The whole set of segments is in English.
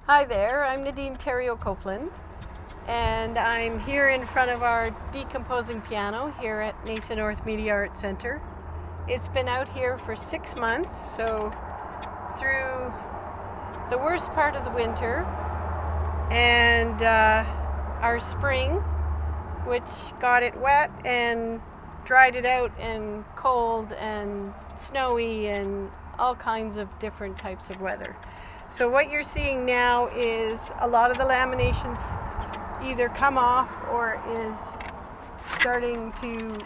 Hi there, I'm Nadene Thériault-Copeland, and I'm here in front of our decomposing piano here at NAISA North Media Arts Center. It's been out here for 6 months, so through the worst part of the winter and our spring, which got it wet and dried it out and cold and snowy and all kinds of different types of weather. So what you're seeing now is a lot of the laminations either come off or is starting to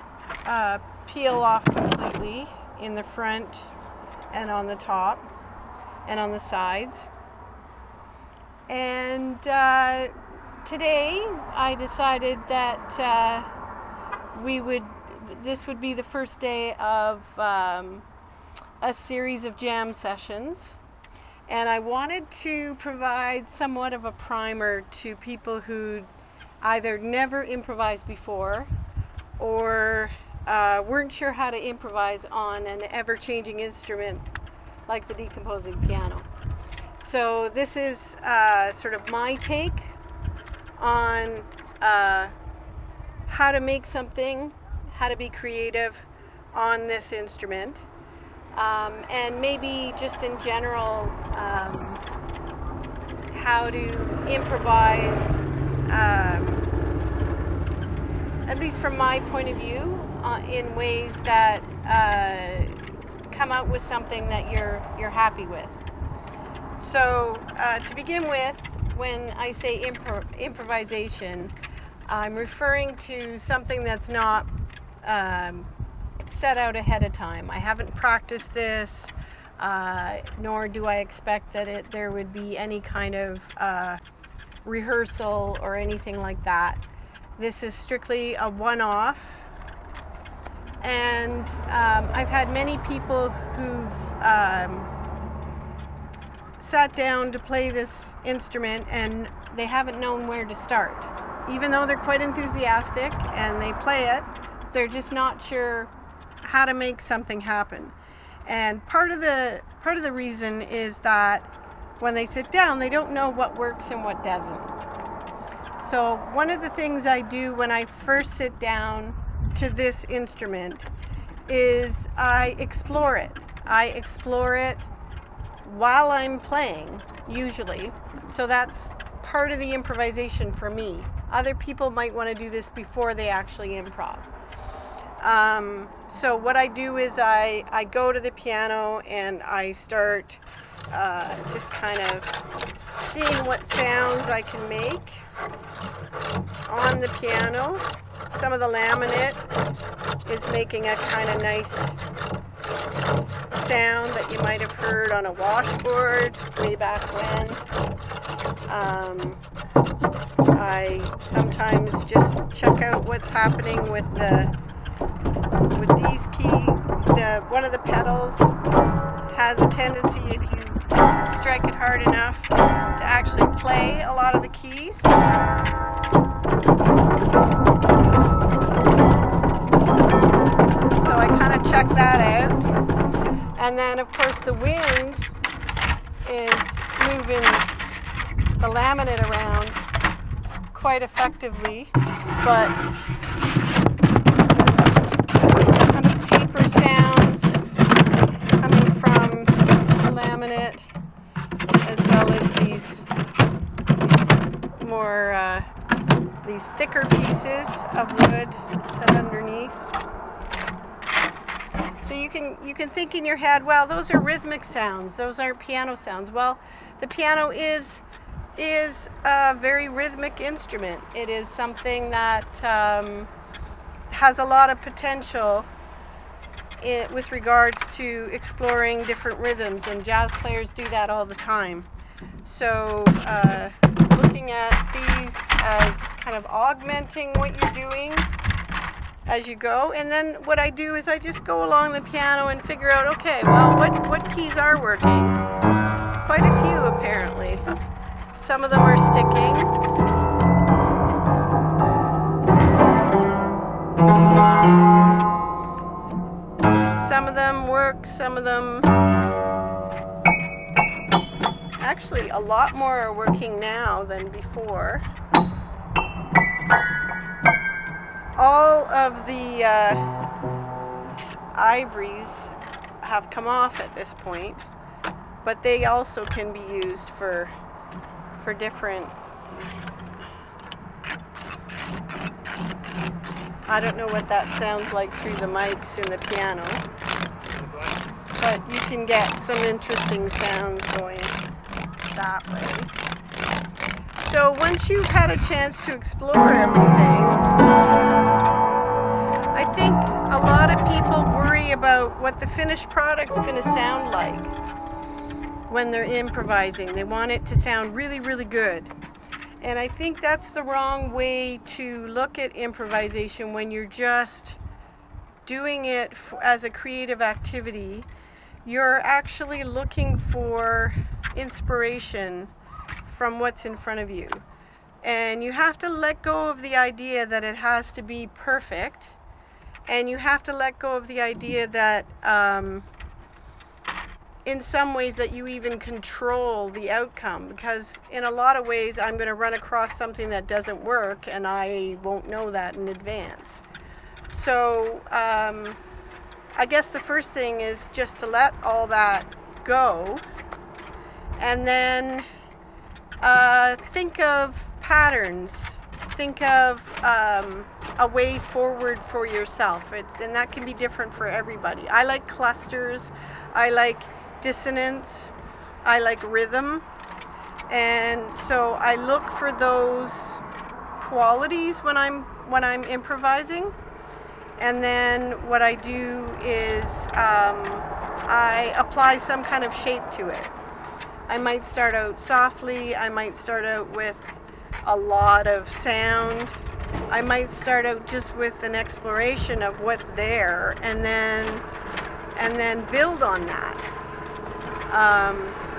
peel off completely in the front and on the top and on the sides. And today I decided that this would be the first day of a series of jam sessions. And I wanted to provide somewhat of a primer to people who either never improvised before or weren't sure how to improvise on an ever-changing instrument like the decomposing piano. So this is sort of my take on how to make something, how to be creative on this instrument. And maybe just in general, how to improvise, at least from my point of view, in ways that come out with something that you're happy with. So to begin with, when I say improvisation, I'm referring to something that's not set out ahead of time. I haven't practiced this, nor do I expect that there would be any kind of rehearsal or anything like that. This is strictly a one-off, and I've had many people who've sat down to play this instrument and they haven't known where to start. Even though they're quite enthusiastic and they play it, they're just not sure how to make something happen. And part of the reason is that when they sit down, they don't know what works and what doesn't. So one of the things I do when I first sit down to this instrument is I explore it. I explore it while I'm playing, usually. So that's part of the improvisation for me. Other people might want to do this before they actually improv. So what I do is I go to the piano and I start just kind of seeing what sounds I can make on the piano. Some of the laminate is making a kind of nice sound that you might have heard on a washboard way back when. I sometimes just check out what's happening with these keys. One of the pedals has a tendency, if you strike it hard enough, to actually play a lot of the keys. So I kind of check that out. And then of course the wind is moving the laminate around quite effectively, but kind of paper sounds coming from the laminate, as well as these more these thicker pieces of wood that underneath. So you can think in your head, well, those are rhythmic sounds, those aren't piano sounds. Well, the piano is a very rhythmic instrument. It is something that has a lot of potential with regards to exploring different rhythms, and jazz players do that all the time. So looking at these as kind of augmenting what you're doing as you go, and then what I do is I just go along the piano and figure out, okay, well, what keys are working? Quite a few, apparently. Some of them are sticking. Some of them work, some of them actually a lot more are working now than before. All of the ivories have come off at this point, but they also can be used for different, I don't know what that sounds like through the mics in the piano, but you can get some interesting sounds going that way. So once you've had a chance to explore everything, I think a lot of people worry about what the finished product's going to sound like when they're improvising. They want it to sound really, really good. And I think that's the wrong way to look at improvisation when you're just doing it as a creative activity. You're actually looking for inspiration from what's in front of you. And you have to let go of the idea that it has to be perfect. And you have to let go of the idea that in some ways that you even control the outcome, because in a lot of ways I'm going to run across something that doesn't work and I won't know that in advance. So I guess the first thing is just to let all that go, and then think of patterns. Think of a way forward for yourself. And that can be different for everybody. I like clusters. I like dissonance. I like rhythm. And so I look for those qualities when I'm improvising. And then what I do is I apply some kind of shape to it. I might start out softly. I might start out with a lot of sound. I might start out just with an exploration of what's there, and then build on that.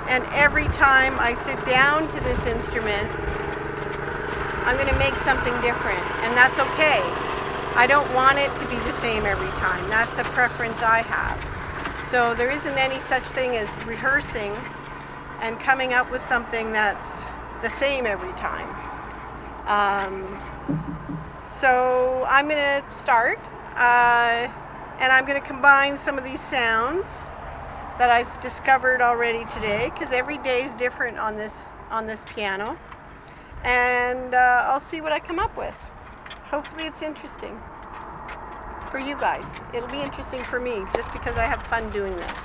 And every time I sit down to this instrument, I'm going to make something different, and that's okay. I don't want it to be the same every time. That's a preference I have. So there isn't any such thing as rehearsing and coming up with something that's the same every time. So I'm going to start, and I'm going to combine some of these sounds that I've discovered already today, because every day is different on this piano, and I'll see what I come up with. Hopefully it's interesting for you guys. It'll be interesting for me just because I have fun doing this.